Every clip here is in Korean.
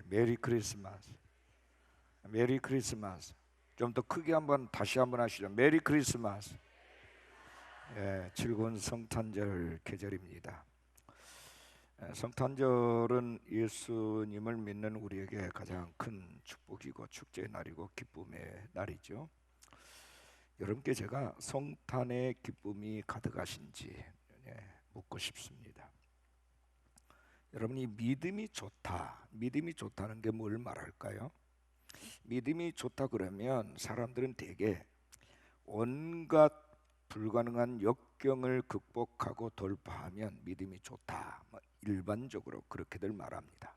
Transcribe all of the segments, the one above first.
메리 크리스마스. 메리 크리스마스. 좀 더 크게 다시 한번 하시죠. 메리 크리스마스. 즐거운 성탄절 계절입니다. 성탄절은 예수님을 믿는 우리에게 가장 큰 축복이고 축제의 날이고 기쁨의 날이죠. 여러분께 제가 성탄의 기쁨이 가득하신지 묻고 싶습니다. 여러분이 믿음이 좋다는 게 뭘 말할까요? 믿음이 좋다 그러면 사람들은 대개 온갖 불가능한 역경을 극복하고 돌파하면 믿음이 좋다, 일반적으로 그렇게들 말합니다.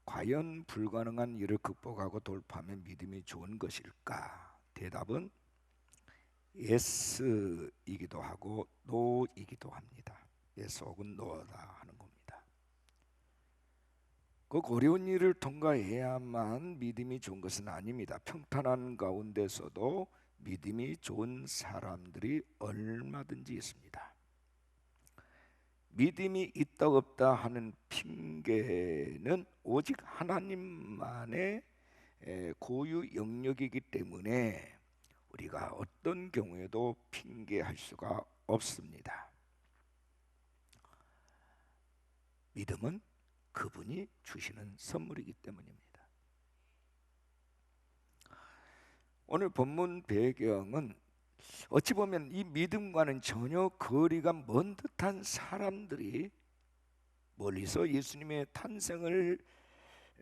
과연 불가능한 일을 극복하고 돌파하면 믿음이 좋은 것일까? 대답은 S이기도 하고 No이기도 합니다. Yes 혹은 No다 하는 겁니다. 그 어려운 일을 통과해야만 믿음이 좋은 것은 아닙니다. 평탄한 가운데서도 믿음이 좋은 사람들이 얼마든지 있습니다. 믿음이 있다 없다 하는 핑계는 오직 하나님만의 고유 영역이기 때문에 우리가 어떤 경우에도 핑계할 수가 없습니다. 믿음은 그분이 주시는 선물이기 때문입니다. 오늘 본문 배경은 어찌 보면 이 믿음과는 전혀 거리가 먼 듯한 사람들이 멀리서 예수님의 탄생을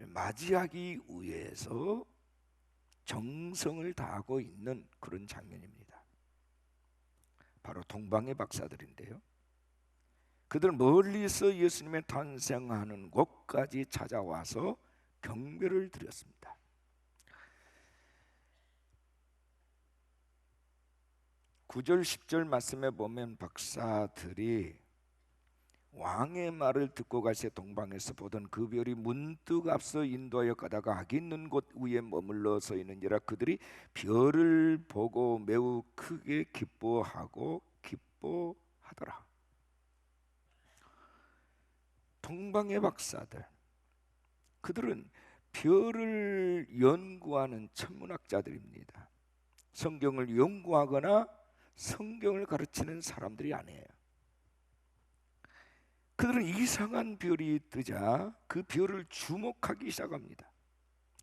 맞이하기 위해서 정성을 다하고 있는 그런 장면입니다. 바로 동방의 박사들인데요. 그들 멀리서 예수님의 탄생하는 곳까지 찾아와서 경배를 드렸습니다. (9절 10절) 말씀에 보면 박사들이 왕의 말을 듣고 가시에 동방에서 보던 그 별이 문득 앞서 인도하여 가다가 악이 있는 곳 위에 머물러 서 있는지라 그들이 별을 보고 매우 크게 기뻐하더라. 동방의 박사들, 그들은 별을 연구하는 천문학자들입니다. 성경을 연구하거나 성경을 가르치는 사람들이 아니에요. 그들은 이상한 별이 뜨자 그 별을 주목하기 시작합니다.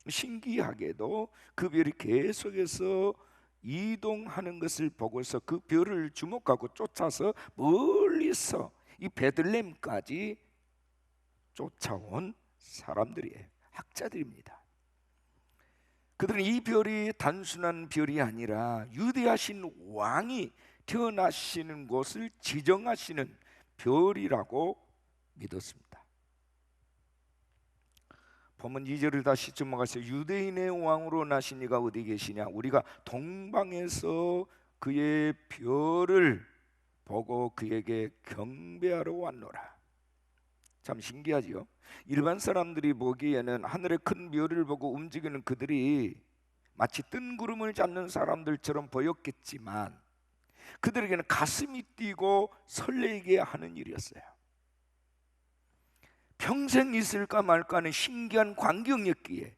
신기하게도 그 별이 계속해서 이동하는 것을 보고서 그 별을 주목하고 쫓아서 멀리서 이 베들레헴까지 쫓아온 사람들이에요. 학자들입니다. 그들은 이 별이 단순한 별이 아니라 위대하신 왕이 태어나시는 곳을 지정하시는 별이라고 믿었습니다. 본문 2절을 다시 주목하세요. 유대인의 왕으로 나신 이가 어디 계시냐? 우리가 동방에서 그의 별을 보고 그에게 경배하러 왔노라. 참 신기하지요. 일반 사람들이 보기에는 하늘의 큰 별을 보고 움직이는 그들이 마치 뜬구름을 잡는 사람들처럼 보였겠지만 그들에게는 가슴이 뛰고 설레게 하는 일이었어요. 평생 있을까 말까 하는 신기한 광경이었기에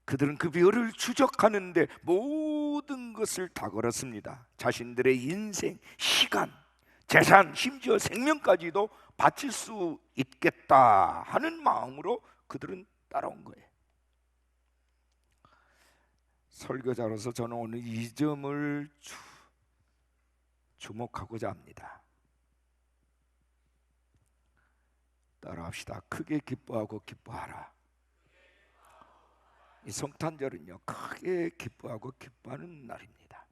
그들은 그 별을 추적하는데 모든 것을 다 걸었습니다. 자신들의 인생, 시간, 재산, 심지어 생명까지도 바칠 수 있겠다 하는 마음으로 그들은 따라온 거예요. 설교자로서 저는 오늘 이 점을 주목하고자 합니다. 따라합시다. 크게 기뻐하고 기뻐하라. 이 성탄절은요, 크게 기뻐하고 기뻐하는 날입니다.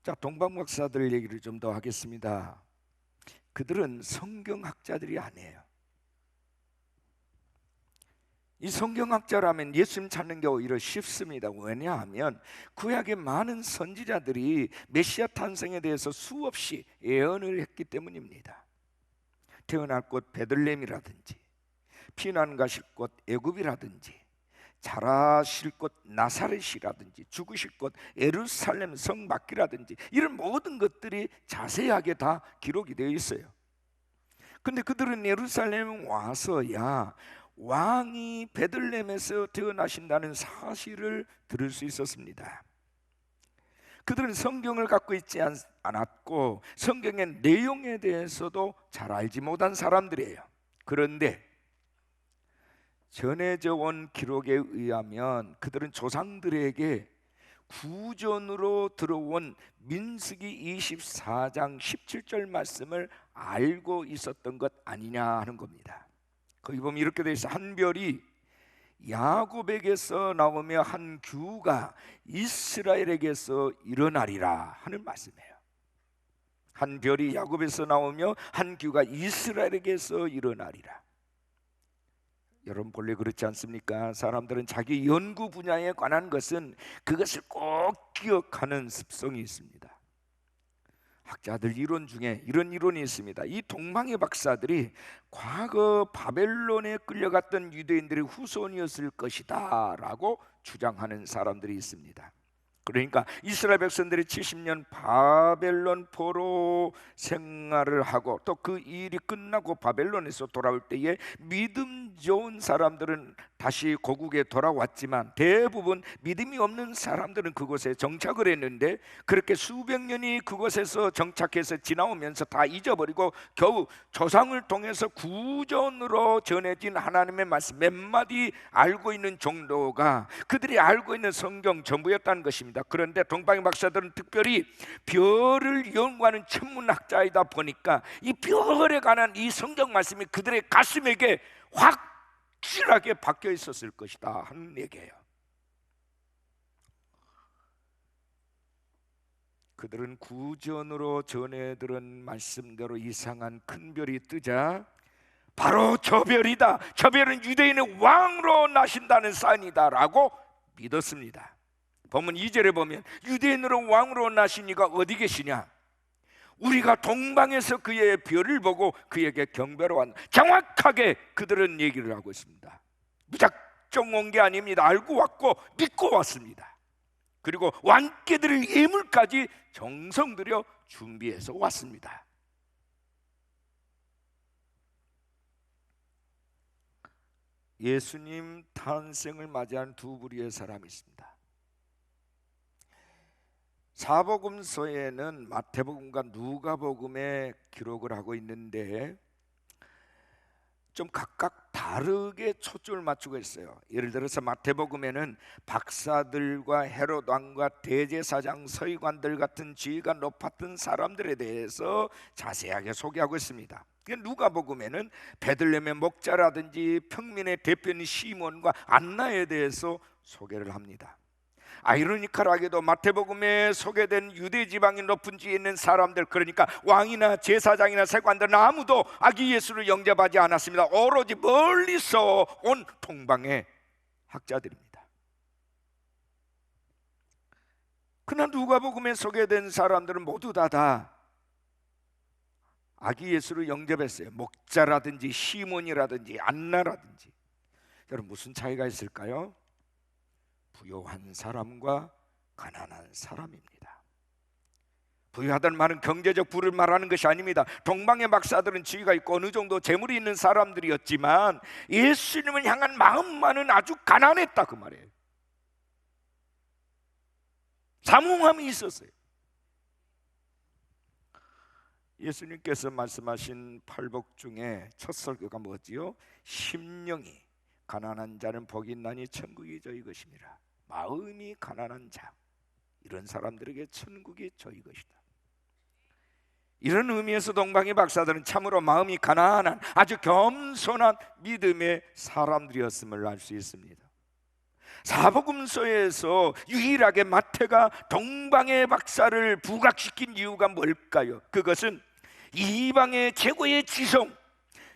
자, 동방박사들 얘기를 좀 더 하겠습니다. 그들은 성경학자들이 아니에요. 이 성경학자라면 예수님 찾는 게 오히려 쉽습니다. 왜냐하면 구약의 많은 선지자들이 메시아 탄생에 대해서 수없이 예언을 했기 때문입니다. 태어날 곳 베들레헴이라든지 피난 가실 곳 애굽이라든지 자라실 곳 나사렛이라든지 죽으실 곳 예루살렘 성 밖이라든지 이런 모든 것들이 자세하게 다 기록이 되어 있어요. 근데 그들은 예루살렘 와서야 왕이 베들레헴에서 태어나신다는 사실을 들을 수 있었습니다. 그들은 성경을 갖고 있지 않았고 성경의 내용에 대해서도 잘 알지 못한 사람들이에요. 그런데 전해져 온 기록에 의하면 그들은 조상들에게 구전으로 들어온 민수기 24장 17절 말씀을 알고 있었던 것 아니냐 하는 겁니다. 거기 보면 이렇게 되어 있어요. 한 별이 야곱에게서 나오며 한 규가 이스라엘에게서 일어나리라 하는 말씀이에요. 한 별이 야곱에서 나오며 한 규가 이스라엘에게서 일어나리라. 여러분 본래 그렇지 않습니까? 사람들은 자기 연구 분야에 관한 것은 그것을 꼭 기억하는 습성이 있습니다. 학자들 이론 중에 이런 이론이 있습니다. 이 동방의 박사들이 과거 바벨론에 끌려갔던 유대인들의 후손이었을 것이다 라고 주장하는 사람들이 있습니다. 그러니까 이스라엘 백성들이 70년 바벨론 포로 생활을 하고 또 그 일이 끝나고 바벨론에서 돌아올 때에 믿음 좋은 사람들은 다시 고국에 돌아왔지만 대부분 믿음이 없는 사람들은 그곳에 정착을 했는데 그렇게 수백 년이 그곳에서 정착해서 지나오면서 다 잊어버리고 겨우 조상을 통해서 구전으로 전해진 하나님의 말씀 몇 마디 알고 있는 정도가 그들이 알고 있는 성경 전부였다는 것입니다. 그런데 동방의 박사들은 특별히 별을 연구하는 천문학자이다 보니까 이 별에 관한 이 성경 말씀이 그들의 가슴에게 확실하게 박혀 있었을 것이다 하는 얘기예요. 그들은 구전으로 전해들은 말씀대로 이상한 큰 별이 뜨자 바로 저 별이다, 저 별은 유대인의 왕으로 나신다는 사인이다 라고 믿었습니다. 보면 2절에 보면 유대인으로 왕으로 나신 이가 어디 계시냐? 우리가 동방에서 그의 별을 보고 그에게 경배로 왔다. 정확하게 그들은 얘기를 하고 있습니다. 무작정 온 게 아닙니다. 알고 왔고 믿고 왔습니다. 그리고 왕께 드릴 예물까지 정성 들여 준비해서 왔습니다. 예수님 탄생을 맞이한 두 부류의 사람이 있습니다. 사복음서에는 마태복음과 누가복음에 기록을 하고 있는데 좀 각각 다르게 초점을 맞추고 있어요. 예를 들어서 마태복음에는 박사들과 헤롯 왕과 대제사장, 서기관들 같은 지위가 높았던 사람들에 대해서 자세하게 소개하고 있습니다. 누가복음에는 베들레헴의 목자라든지 평민의 대표인 시몬과 안나에 대해서 소개를 합니다. 아이러니컬하게도 마태복음에 소개된 유대 지방이 높은 지에 있는 사람들, 그러니까 왕이나 제사장이나 세관들은 아무도 아기 예수를 영접하지 않았습니다. 오로지 멀리서 온 동방의 학자들입니다. 그러나 누가복음에 소개된 사람들은 모두 다 아기 예수를 영접했어요. 목자라든지 시몬이라든지 안나라든지. 여러분 무슨 차이가 있을까요? 부유한 사람과 가난한 사람입니다. 부유하다는 말은 경제적 부를 말하는 것이 아닙니다. 동방의 박사들은 지위가 있고 어느 정도 재물이 있는 사람들이었지만 예수님을 향한 마음만은 아주 가난했다 그 말이에요. 사모함이 있었어요. 예수님께서 말씀하신 팔복 중에 첫 설교가 뭐지요? 심령이 가난한 자는 복이 있나니 천국이 저희 것이니라. 마음이 가난한 자, 이런 사람들에게 천국이 저희 것이다. 이런 의미에서 동방의 박사들은 참으로 마음이 가난한 아주 겸손한 믿음의 사람들이었음을 알 수 있습니다. 사복음서에서 유일하게 마태가 동방의 박사를 부각시킨 이유가 뭘까요? 그것은 이방의 최고의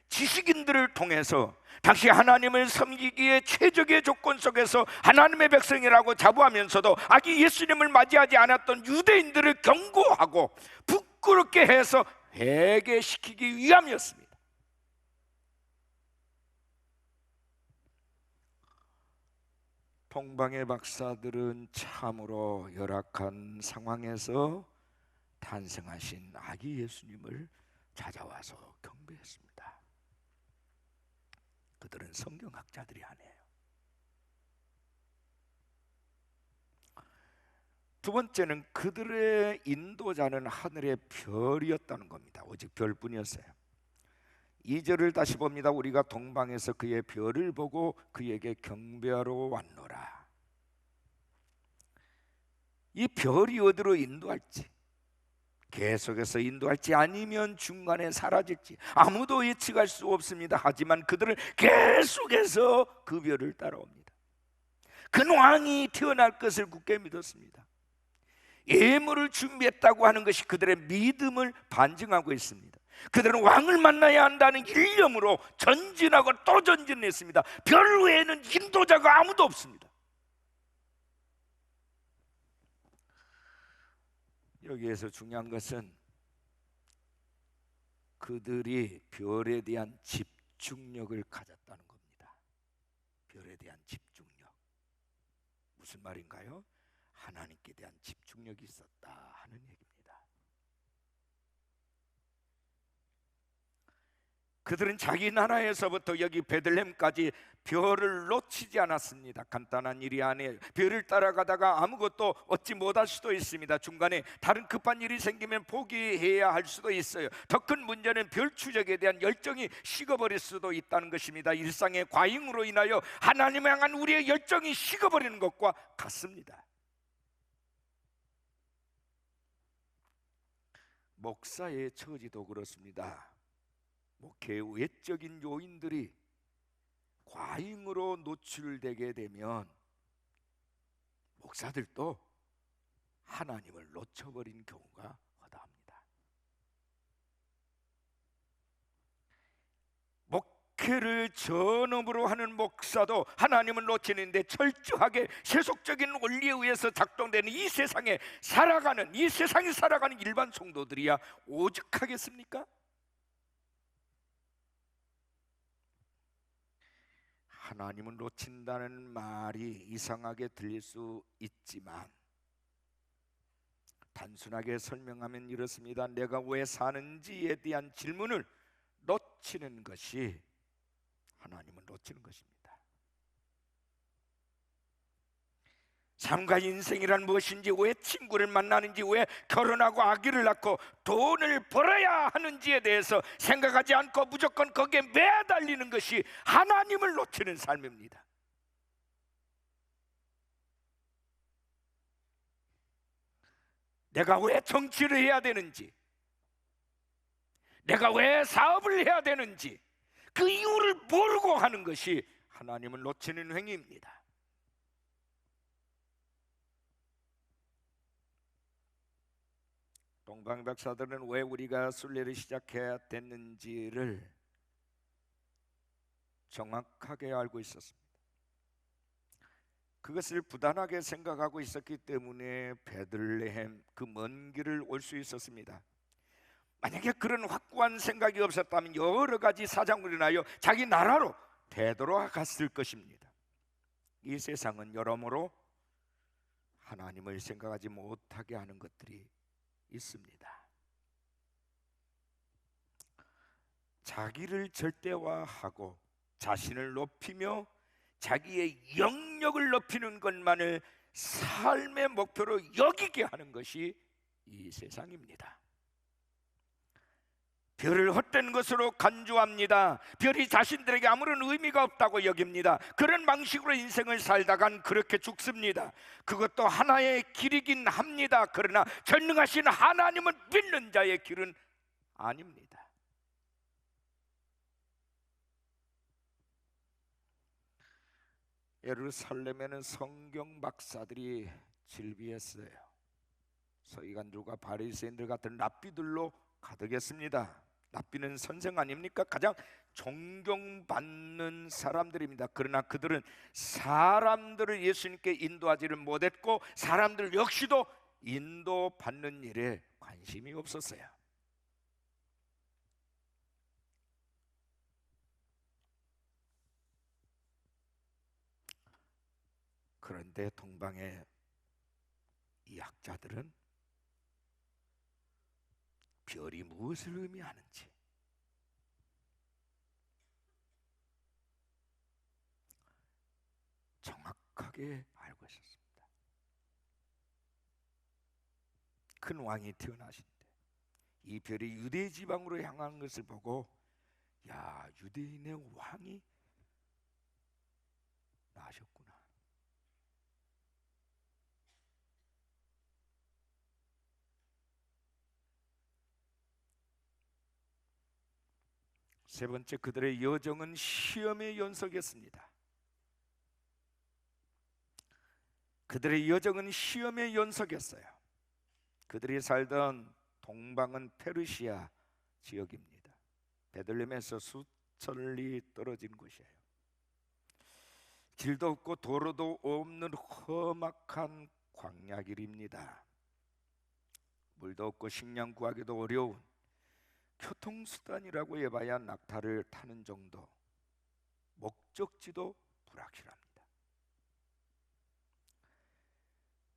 지식인들을 통해서 당시 하나님을 섬기기에 최적의 조건 속에서 하나님의 백성이라고 자부하면서도 아기 예수님을 맞이하지 않았던 유대인들을 경고하고 부끄럽게 해서 회개시키기 위함이었습니다. 동방의 박사들은 참으로 열악한 상황에서 탄생하신 아기 예수님을 찾아와서 경배했습니다. 그들은 성경학자들이 아니에요. 두 번째는 그들의 인도자는 하늘의 별이었다는 겁니다. 오직 별뿐이었어요. 2절을 다시 봅니다. 우리가 동방에서 그의 별을 보고 그에게 경배하러 왔노라. 이 별이 어디로 인도할지, 계속해서 인도할지 아니면 중간에 사라질지 아무도 예측할 수 없습니다. 하지만 그들은 계속해서 그 별을 따라옵니다. 그 왕이 태어날 것을 굳게 믿었습니다. 예물을 준비했다고 하는 것이 그들의 믿음을 반증하고 있습니다. 그들은 왕을 만나야 한다는 일념으로 전진하고 또 전진했습니다. 별 외에는 인도자가 아무도 없습니다. 여기에서 중요한 것은 그들이 별에 대한 집중력을 가졌다는 겁니다. 별에 대한 집중력. 무슨 말인가요? 하나님께 대한 집중력이 있었다 하는 얘기입니다. 그들은 자기 나라에서부터 여기 베들레헴까지 별을 놓치지 않았습니다. 간단한 일이 아니에요. 별을 따라가다가 아무것도 얻지 못할 수도 있습니다. 중간에 다른 급한 일이 생기면 포기해야 할 수도 있어요. 더 큰 문제는 별 추적에 대한 열정이 식어버릴 수도 있다는 것입니다. 일상의 과잉으로 인하여 하나님을 향한 우리의 열정이 식어버리는 것과 같습니다. 목사의 처지도 그렇습니다. 목회의 외적인 요인들이 과잉으로 노출되게 되면 목사들도 하나님을 놓쳐버린 경우가 허다합니다. 목회를 전업으로 하는 목사도 하나님을 놓치는데 철저하게 세속적인 원리에 의해서 작동되는 이 세상에 살아가는 일반 성도들이야 오죽하겠습니까? 하나님을 놓친다는 말이 이상하게 들릴 수 있지만 단순하게 설명하면 이렇습니다. 내가 왜 사는지에 대한 질문을 놓치는 것이 하나님을 놓치는 것입니다. 삶과 인생이란 무엇인지, 왜 친구를 만나는지, 왜 결혼하고 아기를 낳고 돈을 벌어야 하는지에 대해서 생각하지 않고 무조건 거기에 매달리는 것이 하나님을 놓치는 삶입니다. 내가 왜 정치를 해야 되는지, 내가 왜 사업을 해야 되는지 그 이유를 모르고 하는 것이 하나님을 놓치는 행위입니다. 동방 박사들은 왜 우리가 순례를 시작해야 됐는지를 정확하게 알고 있었습니다. 그것을 부단하게 생각하고 있었기 때문에 베들레헴 그 먼 길을 올 수 있었습니다. 만약에 그런 확고한 생각이 없었다면 여러 가지 사정으로 인하여 자기 나라로 되돌아갔을 것입니다. 이 세상은 여러모로 하나님을 생각하지 못하게 하는 것들이 있습니다. 자기를 절대화하고 자신을 높이며 자기의 영역을 높이는 것만을 삶의 목표로 여기게 하는 것이 이 세상입니다. 별을 헛된 것으로 간주합니다. 별이 자신들에게 아무런 의미가 없다고 여깁니다. 그런 방식으로 인생을 살다간 그렇게 죽습니다. 그것도 하나의 길이긴 합니다. 그러나 전능하신 하나님을 믿는 자의 길은 아닙니다. 예루살렘에는 성경 박사들이 질비했어요. 서기관들과 바리새인들 같은 랍비들로 가득했습니다. 랍비는 선생 아닙니까? 가장 존경받는 사람들입니다. 그러나 그들은 사람들을 예수님께 인도하지를 못했고 사람들 역시도 인도받는 일에 관심이 없었어요. 그런데 동방의 이 학자들은 별이 무엇을 의미하는지 정확하게 알고 있었습니다. 큰 왕이 태어나신데 이 별이 유대 지방으로 향하는 것을 보고, 야, 유대인의 왕이 나셨구나. 세 번째, 그들의 여정은 시험의 연속이었습니다. 그들의 여정은 시험의 연속이었어요. 그들이 살던 동방은 페르시아 지역입니다. 베들레헴에서 수천리 떨어진 곳이에요. 길도 없고 도로도 없는 험악한 광야길입니다. 물도 없고 식량 구하기도 어려운 교통수단이라고 해봐야 낙타를 타는 정도, 목적지도 불확실합니다.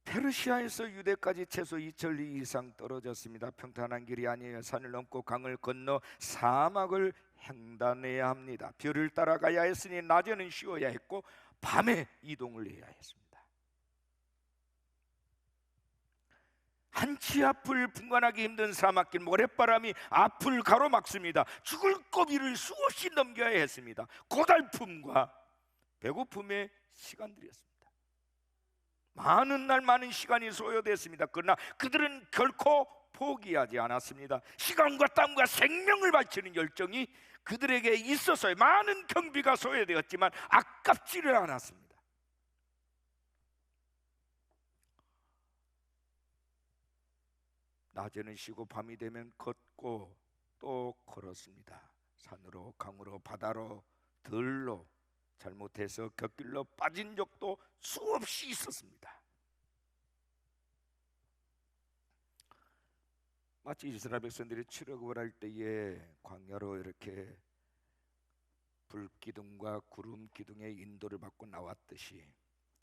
페르시아에서 유대까지 최소 2천리 이상 떨어졌습니다. 평탄한 길이 아니에요. 산을 넘고 강을 건너 사막을 횡단해야 합니다. 별을 따라가야 했으니 낮에는 쉬어야 했고 밤에 이동을 해야 했습니다. 한치 앞을 분간하기 힘든 사막길, 모래바람이 앞을 가로막습니다. 죽을 고비를 수없이 넘겨야 했습니다. 고달픔과 배고픔의 시간들이었습니다. 많은 날 많은 시간이 소요됐습니다. 그러나 그들은 결코 포기하지 않았습니다. 시간과 땀과 생명을 바치는 열정이 그들에게 있어서 많은 경비가 소요되었지만 아깝지를 않았습니다. 낮에는 쉬고 밤이 되면 걷고 또 걸었습니다. 산으로, 강으로, 바다로, 들로, 잘못해서 곁길로 빠진 적도 수없이 있었습니다. 마치 이스라엘 백성들이 출애굽을 할 때에 광야로 이렇게 불기둥과 구름 기둥의 인도를 받고 나왔듯이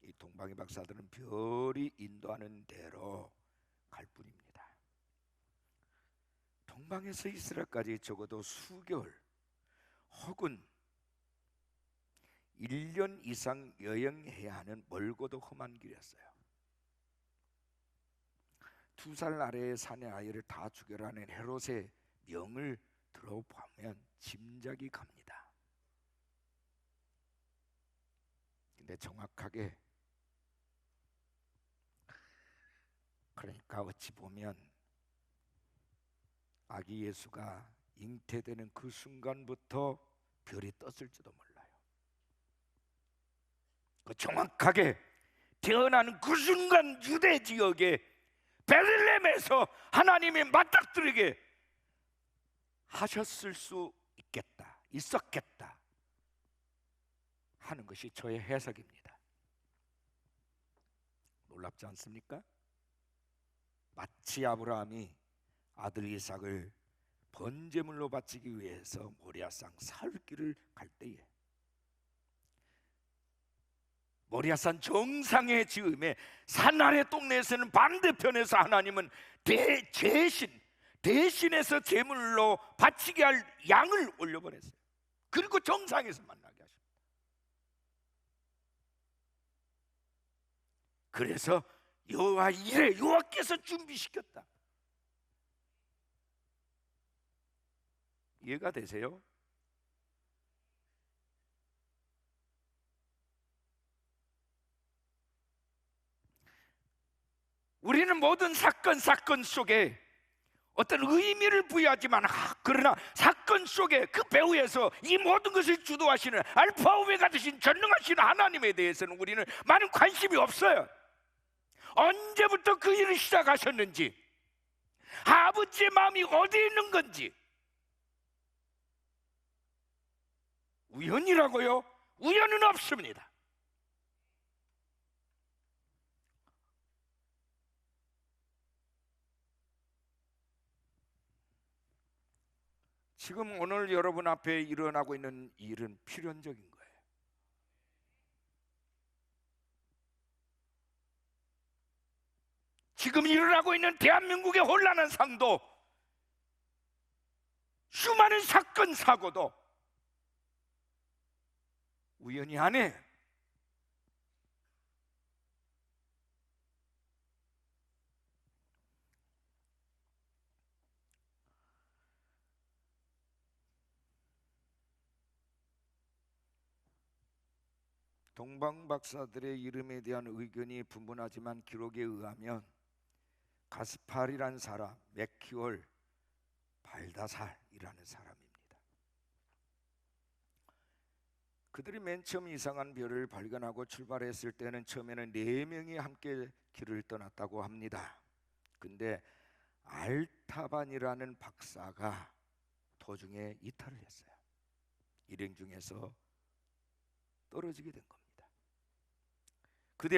이 동방의 박사들은 별이 인도하는 대로 갈 뿐입니다. 동방에서 이스라엘까지 적어도 수개월 혹은 1년 이상 여행해야 하는 멀고도 험한 길이었어요. 2살 아래의 사내 아이를 다 죽여라는 헤롯의 명을 들어보면 짐작이 갑니다. 근데 정확하게, 그러니까 어찌 보면 아기 예수가 잉태되는 그 순간부터 별이 떴을지도 몰라요. 정확하게 태어나는 그 순간 유대 지역에 베들레헴에서 하나님이 맞닥뜨리게 하셨을 수 있었겠다 하는 것이 저의 해석입니다. 놀랍지 않습니까? 마치 아브라함이 아들 이삭을 번제물로 바치기 위해서 모리아산 사흘길을 갈 때에 모리아산 정상의 즈음에 산 아래 동네에서는 반대편에서 하나님은 대신해서 제물로 바치게 할 양을 올려보냈어요. 그리고 정상에서 만나게 하십니다. 그래서 여호와 이래, 여호와께서 준비시켰다. 이해가 되세요? 우리는 모든 사건 속에 어떤 의미를 부여하지만 그러나 사건 속에 그 배후에서 이 모든 것을 주도하시는 알파 오메가 되신 전능하신 하나님에 대해서는 우리는 많은 관심이 없어요. 언제부터 그 일을 시작하셨는지, 아버지의 마음이 어디에 있는 건지. 우연이라고요? 우연은 없습니다. 지금 오늘 여러분 앞에 일어나고 있는 일은 필연적인 거예요. 지금 일어나고 있는 대한민국의 혼란한 상도 수많은 사건 사고도 우연히 안 해. 동방 박사들의 이름에 대한 의견이 분분하지만 기록에 의하면 가스팔이라는 사람, 맥키월 발다살이라는 사람입니다. 그들이 맨 처음 이상한 별을 발견하고 출발했을 때는 처음에는 4명이 함께 길을 떠났다고 합니다. 근데 알타반이라는 박사가 도중에 이탈을 했어요. 일행 중에서 떨어지게 된 겁니다.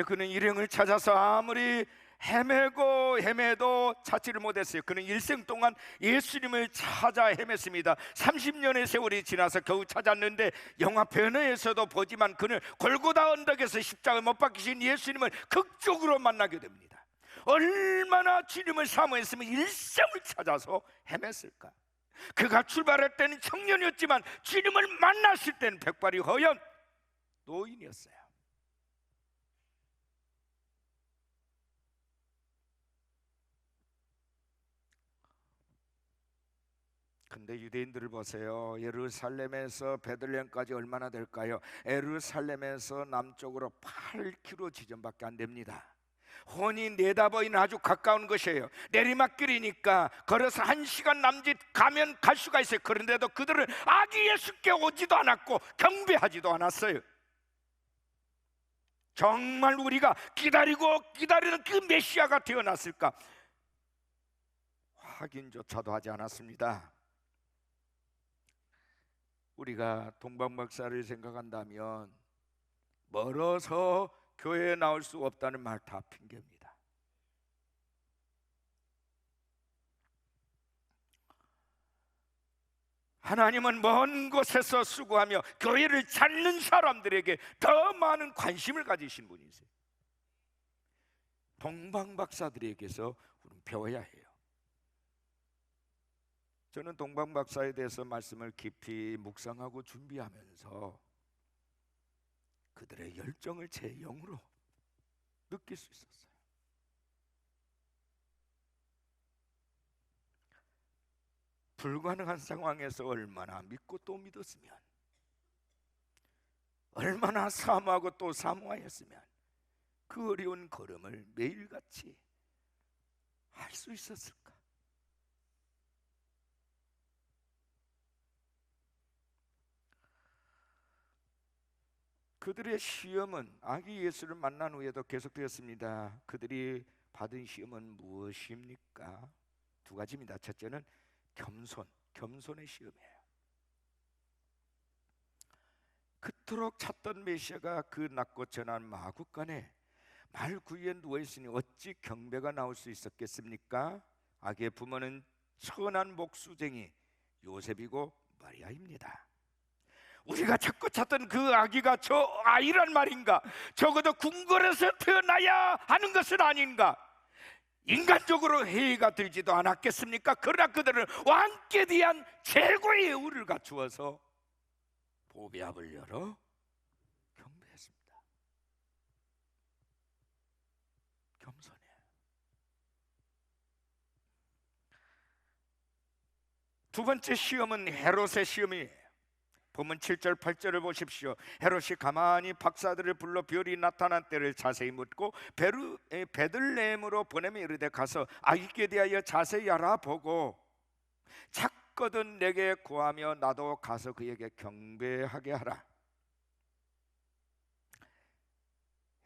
그는 일행을 찾아서 아무리 헤매도 찾지를 못했어요. 그는 일생 동안 예수님을 찾아 헤맸습니다. 30년의 세월이 지나서 겨우 찾았는데 영화 베너에서도 보지만 그는 골고다 언덕에서 십자가에 못 박히신 예수님을 극적으로 만나게 됩니다. 얼마나 주님을 사모했으면 일생을 찾아서 헤맸을까. 그가 출발할 때는 청년이었지만 주님을 만났을 때는 백발이 허연 노인이었어요. 근데 유대인들을 보세요. 예루살렘에서 베들레헴까지 얼마나 될까요? 예루살렘에서 남쪽으로 8km 지점밖에 안 됩니다. 혼이 내다보이는 아주 가까운 것이에요. 내리막길이니까 걸어서 1시간 남짓 가면 갈 수가 있어요. 그런데도 그들은 아기 예수께 오지도 않았고 경배하지도 않았어요. 정말 우리가 기다리는 그 메시아가 태어났을까? 확인조차도 하지 않았습니다. 우리가 동방박사를 생각한다면 멀어서 교회에 나올 수 없다는 말 다 핑계입니다. 하나님은 먼 곳에서 수고하며 교회를 찾는 사람들에게 더 많은 관심을 가지신 분이세요. 동방박사들에게서 우리는 배워야 해요. 저는 동방박사에 대해서 말씀을 깊이 묵상하고 준비하면서 그들의 열정을 제 영으로 느낄 수 있었어요. 불가능한 상황에서 얼마나 믿고 또 믿었으면, 얼마나 사모하고 또 사모하였으면 그 어려운 걸음을 매일같이 할 수 있었을까? 그들의 시험은 아기 예수를 만난 후에도 계속되었습니다. 그들이 받은 시험은 무엇입니까? 2가지입니다. 첫째는 겸손의 시험이에요. 그토록 찾던 메시아가 그 낮고 전한 마구간에 말구유에 누워있으니 어찌 경배가 나올 수 있었겠습니까? 아기의 부모는 천한 목수쟁이 요셉이고 마리아입니다. 우리가 자꾸 찾던 그 아기가 저 아이란 말인가? 적어도 궁궐에서 태어나야 하는 것은 아닌가? 인간적으로 해이가 들지도 않았겠습니까? 그러나 그들은 왕께 대한 최고의 예우를 갖추어서 보배압을 열어 경배했습니다. 겸손해요. 두 번째 시험은 헤롯의 시험이에요. 본문 7절 8절을 보십시오. 헤롯이 가만히 박사들을 불러 별이 나타난 때를 자세히 묻고 베들레헴으로 보내며 이르되 가서 아기께 대하여 자세히 알아보고 찾거든 내게 구하며 나도 가서 그에게 경배하게 하라.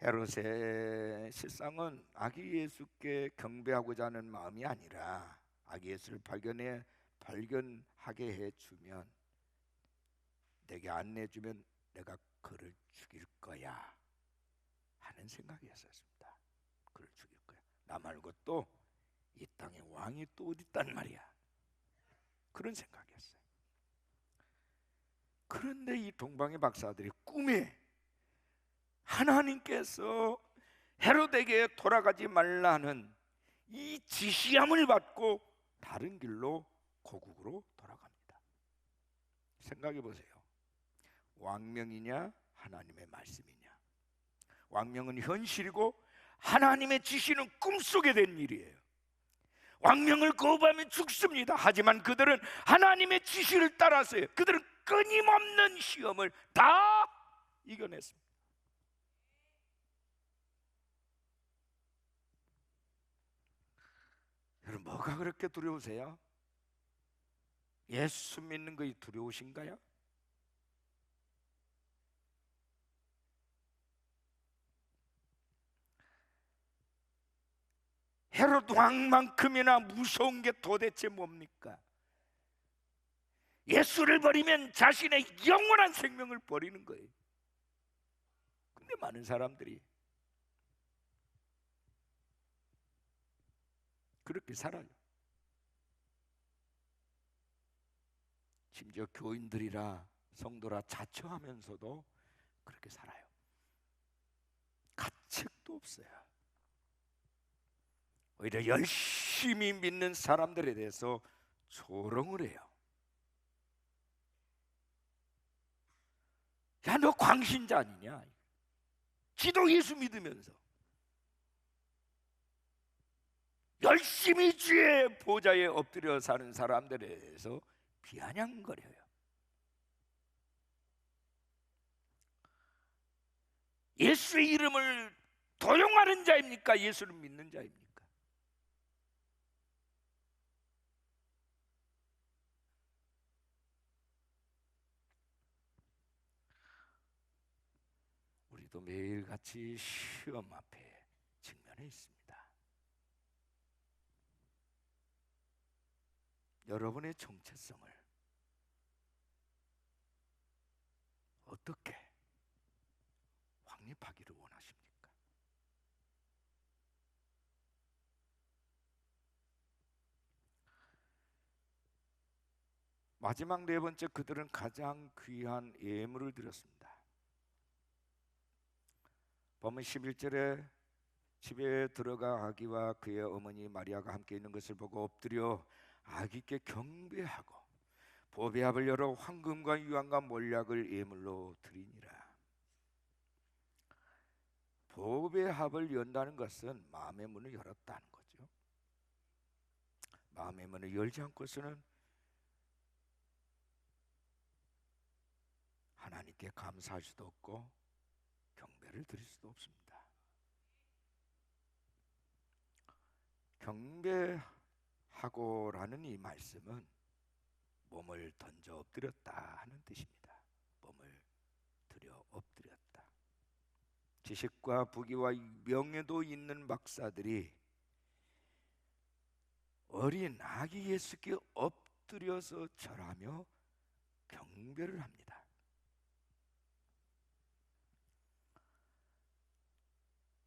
헤롯의 실상은 아기 예수께 경배하고자 하는 마음이 아니라 아기 예수를 발견하게 해주면, 내게 안내해주면 내가 그를 죽일 거야 하는 생각이었습니다. 그를 죽일 거야. 나 말고 또 이 땅에 왕이 또 어디 있단 말이야. 그런 생각이었어요. 그런데 이 동방의 박사들이 꿈에 하나님께서 헤롯에게 돌아가지 말라는 이 지시함을 받고 다른 길로 고국으로 돌아갑니다. 생각해 보세요. 왕명이냐 하나님의 말씀이냐. 왕명은 현실이고 하나님의 지시는 꿈속에 된 일이에요. 왕명을 거부하면 죽습니다. 하지만 그들은 하나님의 지시를 따라서요, 그들은 끊임없는 시험을 다 이겨냈습니다. 여러분, 뭐가 그렇게 두려우세요? 예수 믿는 것이 두려우신가요? 헤롯 왕만큼이나 무서운 게 도대체 뭡니까? 예수를 버리면 자신의 영원한 생명을 버리는 거예요. 근데 많은 사람들이 그렇게 살아요. 심지어 교인들이라 성도라 자처하면서도 그렇게 살아요. 가책도 없어요. 오히려 열심히 믿는 사람들에 대해서 조롱을 해요. 야, 너 광신자 아니냐? 지도 예수 믿으면서 열심히 주의 보좌에 엎드려 사는 사람들에 대해서 비아냥거려요. 예수의 이름을 도용하는 자입니까? 예수를 믿는 자입니까? 우리도 매일같이 시험 앞에 직면해 있습니다. 여러분의 정체성을 어떻게 확립하기를 원하십니까? 마지막 네 번째, 그들은 가장 귀한 예물을 드렸습니다. 본문 11절에 집에 들어가 아기와 그의 어머니 마리아가 함께 있는 것을 보고 엎드려 아기께 경배하고 보배합을 열어 황금과 유황과 몰약을 예물로 드리니라. 보배합을 연다는 것은 마음의 문을 열었다는 거죠. 마음의 문을 열지 않고서는 하나님께 감사할 수도 없고 경배를 드릴 수도 없습니다. 경배하고라는 이 말씀은 몸을 던져 엎드렸다 하는 뜻입니다. 몸을 들여 엎드렸다. 지식과 부귀와 명예도 있는 박사들이 어린 아기 예수께 엎드려서 절하며 경배를 합니다.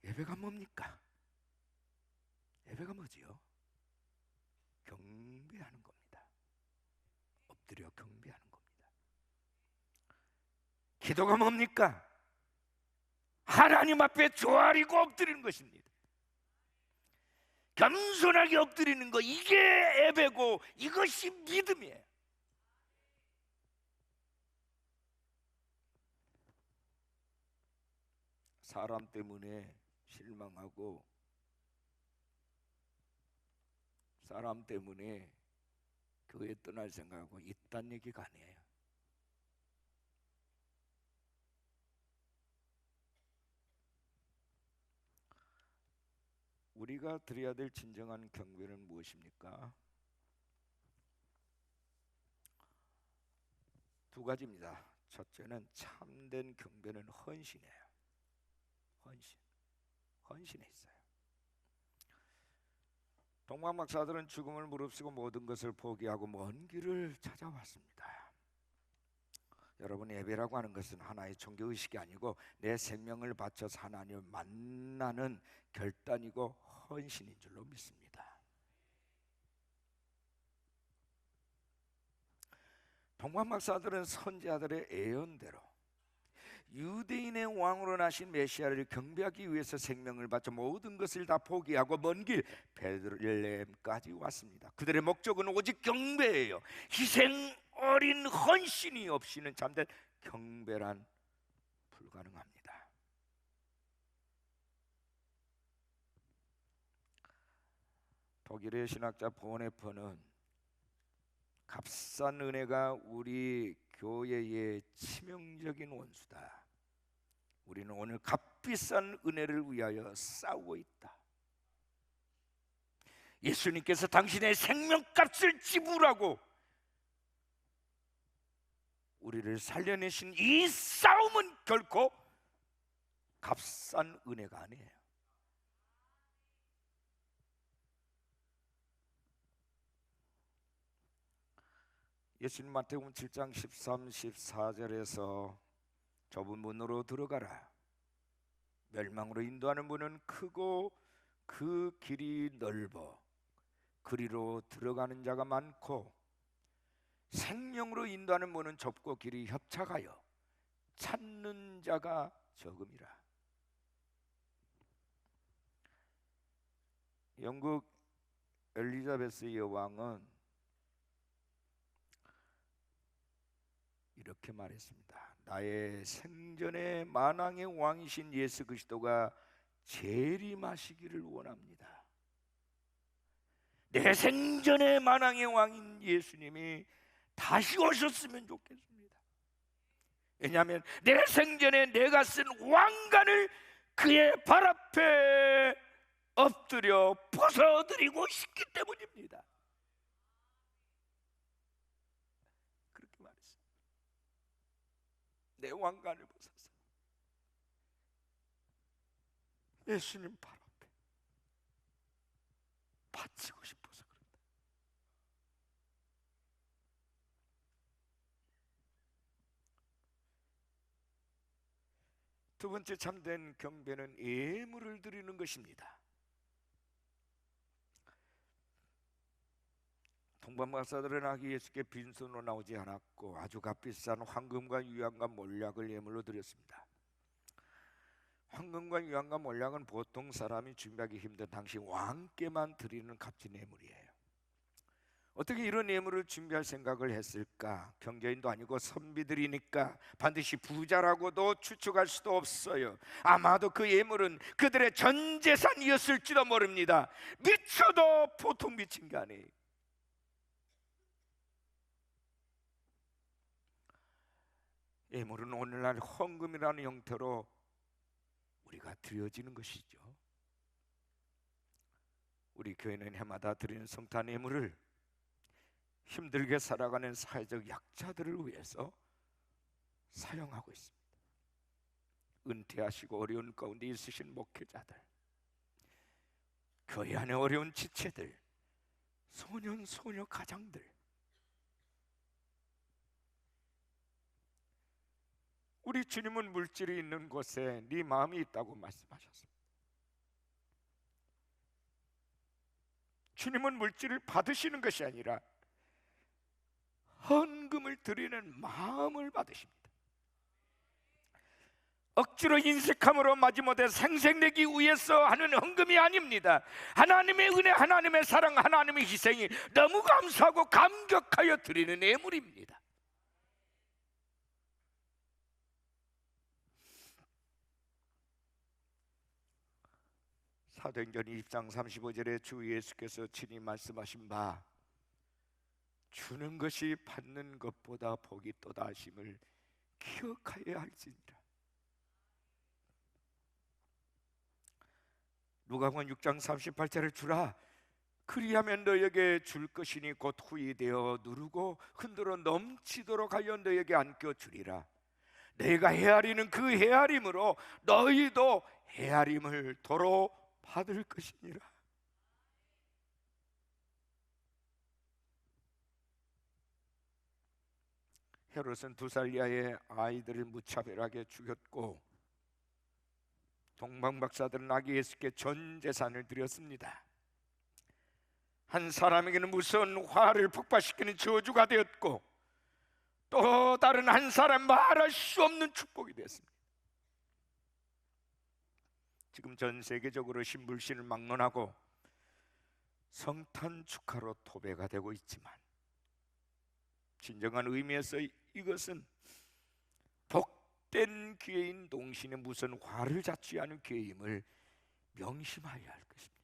예배가 뭡니까? 예배가 뭐지요? 경배하는 겁니다. 엎드려 경배하는 겁니다. 기도가 뭡니까? 하나님 앞에 조아리고 엎드리는 것입니다. 겸손하게 엎드리는 것, 이게 예배고 이것이 믿음이에요. 사람 때문에 실망하고 사람 때문에 교회 떠날 생각하고 이딴 얘기가 아니에요. 우리가 드려야 될 진정한 경배는 무엇입니까? 두 가지입니다. 첫째는 참된 경배는 헌신이에요. 헌신에 있어요. 동방 박사들은 죽음을 무릅쓰고 모든 것을 포기하고 먼 길을 찾아왔습니다. 여러분, 예배라고 하는 것은 하나의 종교의식이 아니고 내 생명을 바쳐서 하나님을 만나는 결단이고 헌신인 줄로 믿습니다. 동방 박사들은 선지자들의 예언대로 유대인의 왕으로 나신 메시아를 경배하기 위해서 생명을 바쳐 모든 것을 다 포기하고 먼 길 베들레헴까지 왔습니다. 그들의 목적은 오직 경배예요. 희생 어린 헌신이 없이는 참된 경배란 불가능합니다. 독일의 신학자 보네퍼는 값싼 은혜가 우리 교회의 치명적인 원수다. 우리는 오늘 값비싼 은혜를 위하여 싸우고 있다. 예수님께서 당신의 생명값을 지불하고 우리를 살려내신 이 싸움은 결코 값싼 은혜가 아니에요. 예수님 마태복음 7장 13, 14절에서 좁은 문으로 들어가라. 멸망으로 인도하는 문은 크고 그 길이 넓어 그리로 들어가는 자가 많고 생명으로 인도하는 문은 좁고 길이 협착하여 찾는 자가 적음이라. 영국 엘리자베스 여왕은 이렇게 말했습니다. 나의 생전의 만왕의 왕이신 예수 그리스도가 재림하시기를 원합니다. 내 생전의 만왕의 왕인 예수님이 다시 오셨으면 좋겠습니다. 왜냐하면 내 생전에 내가 쓴 왕관을 그의 발 앞에 엎드려 벗어드리고 싶기 때문입니다. 그렇게 말했어요. 내 왕관을 벗어서 예수님 발 앞에 바치고 싶어서 그런다. 두 번째 참된 경배는 예물을 드리는 것입니다. 동방박사들은 아기 예수께 빈손으로 나오지 않았고 아주 값비싼 황금과 유향과 몰약을 예물로 드렸습니다. 황금과 유향과 몰약은 보통 사람이 준비하기 힘든 당시 왕께만 드리는 값진 예물이에요. 어떻게 이런 예물을 준비할 생각을 했을까? 경제인도 아니고 선비들이니까 반드시 부자라고도 추측할 수도 없어요. 아마도 그 예물은 그들의 전 재산이었을지도 모릅니다. 미쳐도 보통 미친 게 아니에요. 예물은 오늘날 헌금이라는 형태로 우리가 드려지는 것이죠. 우리 교회는 해마다 드리는 성탄 예물을 힘들게 살아가는 사회적 약자들을 위해서 사용하고 있습니다. 은퇴하시고 어려운 가운데 있으신 목회자들, 교회 안에 어려운 지체들, 소년 소녀 가장들, 우리 주님은 물질이 있는 곳에 네 마음이 있다고 말씀하셨습니다. 주님은 물질을 받으시는 것이 아니라 헌금을 드리는 마음을 받으십니다. 억지로 인색함으로 마지못해 생색내기 위해서 하는 헌금이 아닙니다. 하나님의 은혜, 하나님의 사랑, 하나님의 희생이 너무 감사하고 감격하여 드리는 예물입니다. 사도행전 20장 35절에 주 예수께서 친히 말씀하신 바 주는 것이 받는 것보다 복이 또다 하심을 기억하여야 할지니라. 누가복음 6장 38절을 주라 그리하면 너에게 줄 것이니 곧 후이 되어 누르고 흔들어 넘치도록 하여 너에게 안겨 주리라. 내가 헤아리는 그 헤아림으로 너희도 헤아림을 도로 받을 것이니라. 헤롯은 2살 이하의 아이들을 무차별하게 죽였고 동방박사들은 아기 예수께 전 재산을 드렸습니다. 한 사람에게는 무서운 화를 폭발시키는 저주가 되었고 또 다른 한 사람 말할 수 없는 축복이 되었습니다. 지금 전 세계적으로 신불신을 막론하고 성탄 축하로 토배가 되고 있지만 진정한 의미에서 이것은 복된 기회인 동시에 무슨 화를 자초히 하는 기회임을 명심하여야 할 것입니다.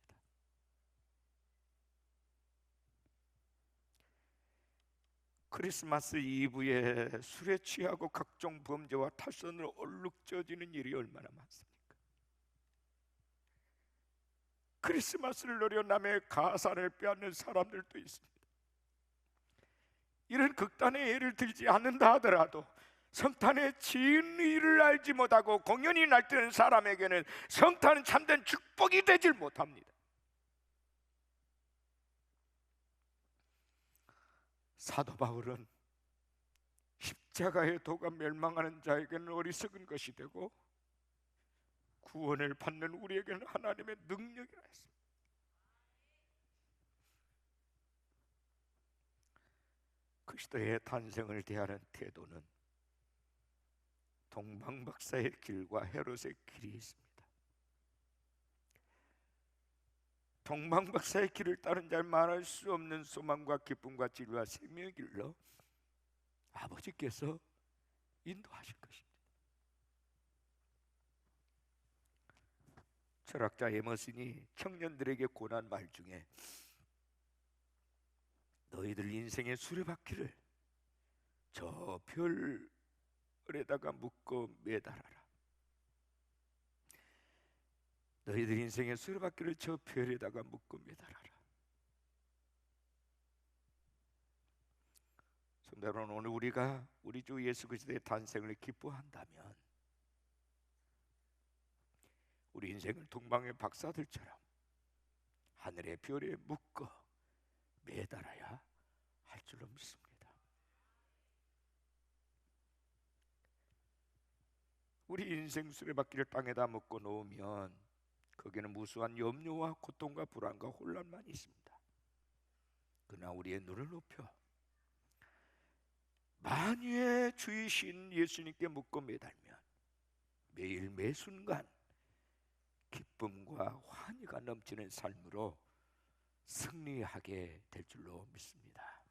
크리스마스 이브에 술에 취하고 각종 범죄와 탈선으로 얼룩져지는 일이 얼마나 많습니까? 크리스마스를 노려 남의 가사를 빼앗는 사람들도 있습니다. 이런 극단의 예를 들지 않는다 하더라도 성탄의 진의를 알지 못하고 공연히 날뛰는 사람에게는 성탄은 참된 축복이 되질 못합니다. 사도 바울은 십자가의 도가 멸망하는 자에게는 어리석은 것이 되고 구원을 받는 우리에게는 하나님의 능력이라 했습니다. 그리스도의 탄생을 대하는 태도는 동방박사의 길과 헤롯의 길이 있습니다. 동방박사의 길을 따른 자는 말할 수 없는 소망과 기쁨과 진리와 생명의 길로 아버지께서 인도하실 것입니다. 철학자 에머슨이 청년들에게 권한 말 중에 너희들 인생의 수레바퀴를 저 별에다가 묶어 매달아라. 너희들 인생의 수레바퀴를 저 별에다가 묶어 매달아라. 성도 여러분, 오늘 우리가 우리 주 예수 그리스도의 탄생을 기뻐한다면 우리 인생을 동방의 박사들처럼 하늘의 별에 묶어 매달아야 할 줄로 믿습니다. 우리 인생 수레바퀴를 땅에다 묶어 놓으면 거기는 무수한 염려와 고통과 불안과 혼란만 있습니다. 그러나 우리의 눈을 높여 만유의 주이신 예수님께 묶어 매달면 매일 매순간 기쁨과 환희가 넘치는 삶으로 승리하게 될 줄로 믿습니다.